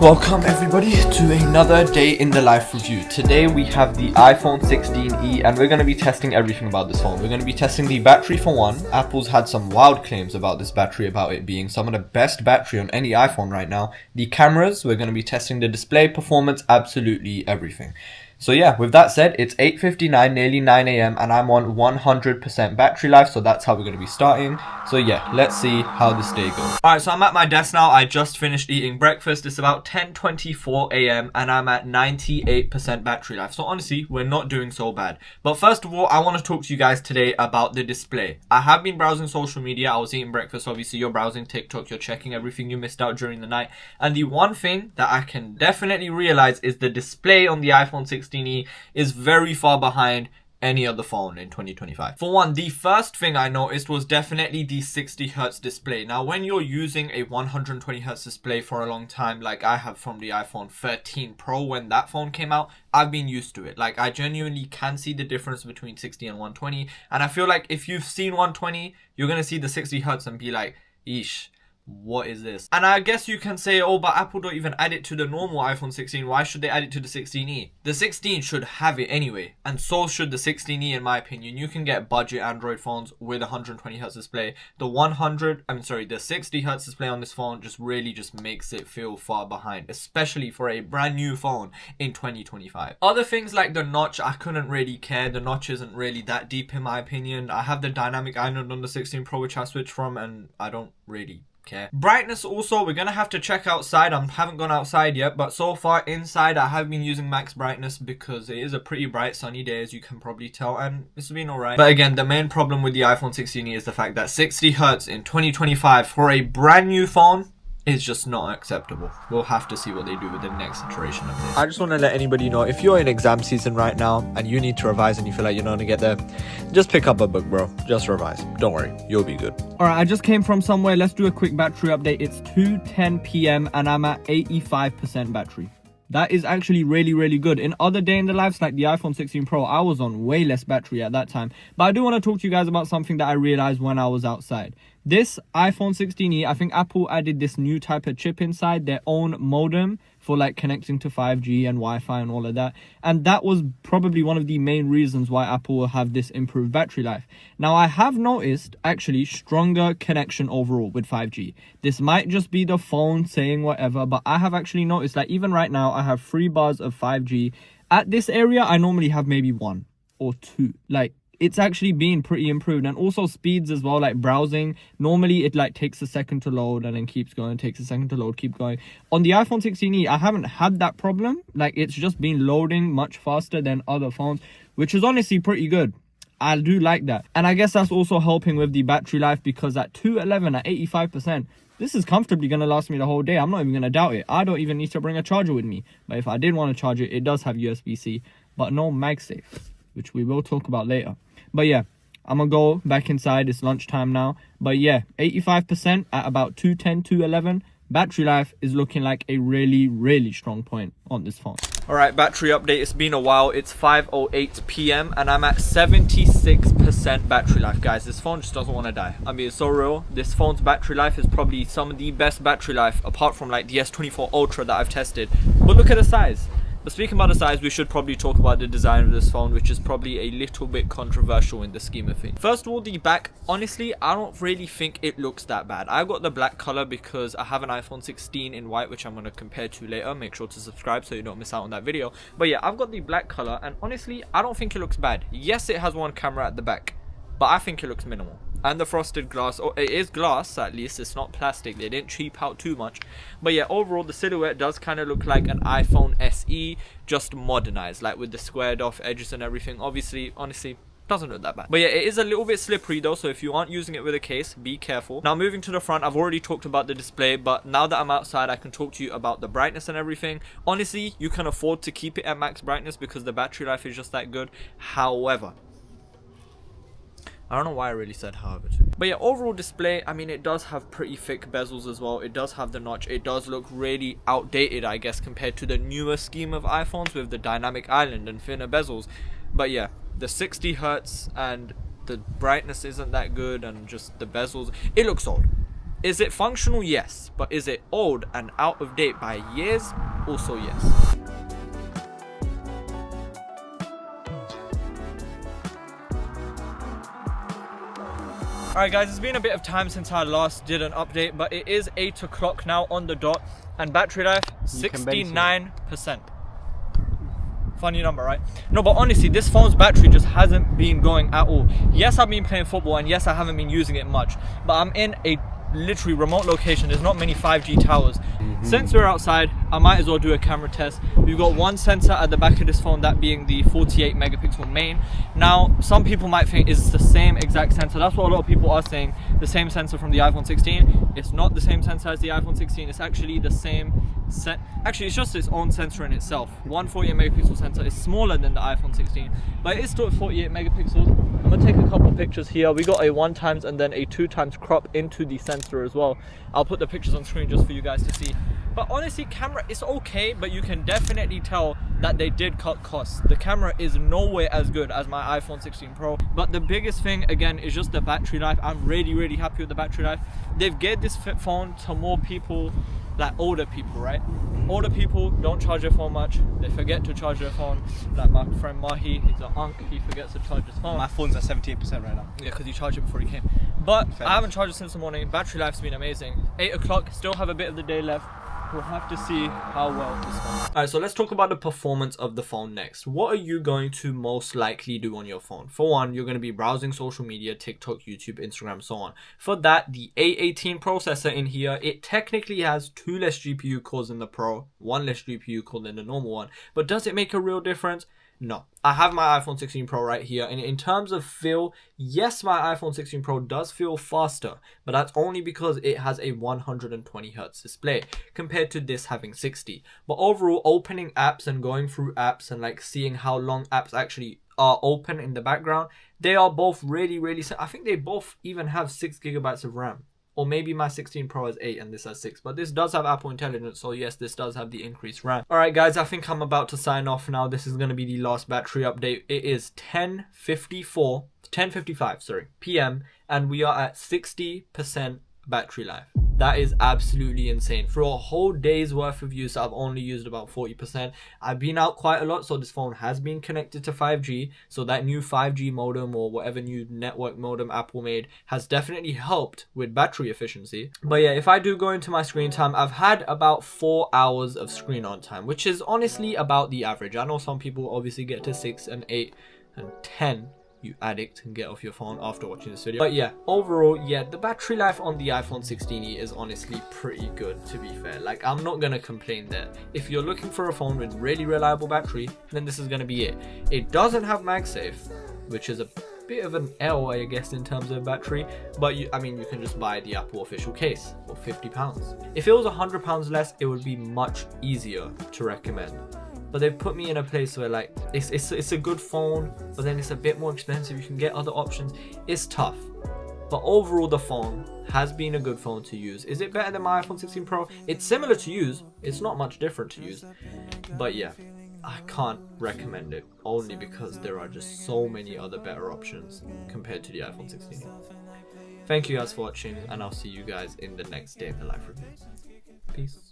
Welcome everybody to another day in the life review. Today we have the iPhone 16e and we're going to be testing everything about this phone. We're going to be testing the battery for one. Apple's had some wild claims about this battery, about it being some of the best battery on any iPhone right now. The cameras, we're going to be testing the display, performance, absolutely everything. So yeah, with that said, it's 8:59, nearly 9 a.m. and I'm on 100% battery life, so that's how we're going to be starting. So yeah, let's see how this day goes. Alright, so I'm at my desk now. I just finished eating breakfast. It's about 10:24 a.m. and I'm at 98% battery life. So honestly, we're not doing so bad. But first of all, I want to talk to you guys today about the display. I have been browsing social media. I was eating breakfast. Obviously, you're browsing TikTok. You're checking everything you missed out during the night. And the one thing that I can definitely realize is the display on the iPhone 16e is very far behind any other phone in 2025. For one, the first thing I noticed was definitely the 60Hz display. Now, when you're using a 120Hz display for a long time, like I have from the iPhone 13 Pro when that phone came out, I've been used to it. Like, I genuinely can see the difference between 60 and 120. And I feel like if you've seen 120, you're going to see the 60Hz and be like, eesh, what is this? And I guess you can say, oh, but Apple don't even add it to the normal iPhone 16. Why should they add it to the 16e? The 16 should have it anyway, and so should the 16e in my opinion. You can get budget Android phones with 120Hz display. The 60Hz display on this phone just really makes it feel far behind, especially for a brand new phone in 2025. Other things like the notch, I couldn't really care. The notch isn't really that deep in my opinion. I have the dynamic island on the 16 Pro, which I switched from, and I don't really care. Brightness also, we're gonna have to check outside. I haven't gone outside yet, but so far inside I have been using max brightness because it is a pretty bright sunny day, as you can probably tell, and it's been alright. But again, the main problem with the iPhone 16e is the fact that 60Hz in 2025 for a brand new phone is just not acceptable. We'll have to see what they do with the next iteration of this. I just want to let anybody know, if you're in exam season right now and you need to revise and you feel like you're not gonna get there, just pick up a book, bro. Just revise. Don't worry, you'll be good. Alright, I just came from somewhere. Let's do a quick battery update. It's 2:10 p.m. and I'm at 85% battery. That is actually really good. In other day in the lives, like the iPhone 16 Pro, I was on way less battery at that time. But I do want to talk to you guys about something that I realized when I was outside. This iPhone 16e, I think Apple added this new type of chip inside, their own modem for like connecting to 5G and Wi-Fi and all of that. And that was probably one of the main reasons why Apple will have this improved battery life. Now, I have noticed actually stronger connection overall with 5G. This might just be the phone saying whatever, but I have actually noticed that even right now, I have 3 bars of 5G. At this area, I normally have maybe 1 or 2. Like, it's actually been pretty improved. And also speeds as well, like browsing. Normally it like takes a second to load and then keeps going, takes a second to load, keep going. On the iPhone 16e, I haven't had that problem. Like, it's just been loading much faster than other phones, which is honestly pretty good. I do like that. And I guess that's also helping with the battery life, because at 211 at 85%, this is comfortably going to last me the whole day. I'm not even going to doubt it. I don't even need to bring a charger with me. But if I did want to charge it, it does have USB-C, but no MagSafe, which we will talk about later. But yeah, I'm gonna go back inside. It's lunchtime now. But yeah, 85% at about 210, 211. Battery life is looking like a really strong point on this phone. Alright, battery update. It's been a while. It's 5:08 p.m. and I'm at 76% battery life. Guys, this phone just doesn't want to die. I mean, it's so real. This phone's battery life is probably some of the best battery life apart from like the S24 Ultra that I've tested. But look at the size. But speaking about the size, we should probably talk about the design of this phone, which is probably a little bit controversial in the scheme of things. First of all, the back, honestly, I don't really think it looks that bad. I got the black color because I have an iPhone 16 in white, which I'm going to compare to later. Make sure to subscribe so you don't miss out on that video. But yeah, I've got the black color, and honestly, I don't think it looks bad. Yes, it has one camera at the back, but I think it looks minimal. And the frosted glass, oh, it is glass at least, it's not plastic. They didn't cheap out too much. But yeah, overall the silhouette does kind of look like an iPhone SE, just modernized, like with the squared off edges and everything. Obviously, honestly, doesn't look that bad. But yeah, it is a little bit slippery though, so if you aren't using it with a case, be careful. Now moving to the front, I've already talked about the display, but now that I'm outside, I can talk to you about the brightness and everything. Honestly, you can afford to keep it at max brightness because the battery life is just that good. However, I don't know why I really said however to. But yeah, overall display, I mean, it does have pretty thick bezels as well. It does have the notch. It does look really outdated, I guess, compared to the newer scheme of iPhones with the dynamic island and thinner bezels. But yeah, the 60Hz and the brightness isn't that good, and just the bezels, it looks old. Is it functional? Yes. But is it old and out of date by years? Also yes. Alright guys, it's been a bit of time since I last did an update, but it is 8 o'clock now on the dot, and battery life 69%. Funny number, right? No, but honestly, this phone's battery just hasn't been going at all. Yes, I've been playing football, and yes, I haven't been using it much, but I'm in a literally remote location. There's not many 5G towers. Since we're outside, I might as well do a camera test. We've got one sensor at the back of this phone, that being the 48 megapixel main. Now, some people might think it's the same exact sensor. That's what a lot of people are saying, the same sensor from the iPhone 16. It's not the same sensor as the iPhone 16. It's actually the same actually, it's just its own sensor in itself. One 48 megapixel sensor is smaller than the iPhone 16, but it is still 48 megapixels. I'm gonna take a couple pictures here. We got a 1x and then a 2x crop into the sensor as well. I'll put the pictures on screen just for you guys to see. But honestly, camera is okay, but you can definitely tell that they did cut costs. The camera is nowhere as good as my iPhone 16 Pro. But the biggest thing, again, is just the battery life. I'm really happy with the battery life. They've geared this phone to more people, like older people, right? Older people don't charge their phone much. They forget to charge their phone. Like my friend Mahi, he's an unk, he forgets to charge his phone. My phone's at 78% right now. Yeah, because you charged it before he came. But I haven't charged it since the morning. Battery life's been amazing. 8 o'clock, still have a bit of the day left. We'll have to see how well this goes. Alright, so let's talk about the performance of the phone next. What are you going to most likely do on your phone? For one, you're going to be browsing social media, TikTok, YouTube, Instagram, so on. For that, the A18 processor in here, it technically has 2 less GPU cores than the Pro, 1 less GPU core than the normal one. But does it make a real difference? No. I have my iPhone 16 Pro right here, and in terms of feel, yes, my iPhone 16 Pro does feel faster, but that's only because it has a 120Hz display compared to this having 60. But overall, opening apps and going through apps and like seeing how long apps actually are open in the background, they are both really I think they both even have 6 GB of RAM. Or maybe my 16 Pro has 8 and this has 6. But this does have Apple Intelligence, so yes, this does have the increased RAM. Alright guys, I think I'm about to sign off now. This is going to be the last battery update. It is 10:55 PM, and we are at 60% battery life. That is absolutely insane. For a whole day's worth of use, I've only used about 40%. I've been out quite a lot, so this phone has been connected to 5G. So that new 5G modem or whatever new network modem Apple made has definitely helped with battery efficiency. But yeah, if I do go into my screen time, I've had about 4 hours of screen on time, which is honestly about the average. I know some people obviously get to 6 and 8 and 10. You addict, and get off your phone after watching this video. But yeah, overall, yeah, the battery life on the iPhone 16e is honestly pretty good, to be fair. Like, I'm not gonna complain there. If you're looking for a phone with really reliable battery, then this is gonna be it. It doesn't have MagSafe, which is a bit of an L, I guess, in terms of battery, but you can just buy the Apple official case for £50. If it was £100 less, it would be much easier to recommend. But they've put me in a place where like it's a good phone, but then it's a bit more expensive. You can get other options. It's tough. But overall, the phone has been a good phone to use. Is it better than my iPhone 16 Pro? It's similar to use. It's not much different to use. But yeah, I can't recommend it only because there are just so many other better options compared to the iPhone 16. Thank you guys for watching, and I'll see you guys in the next day in the life review. Peace.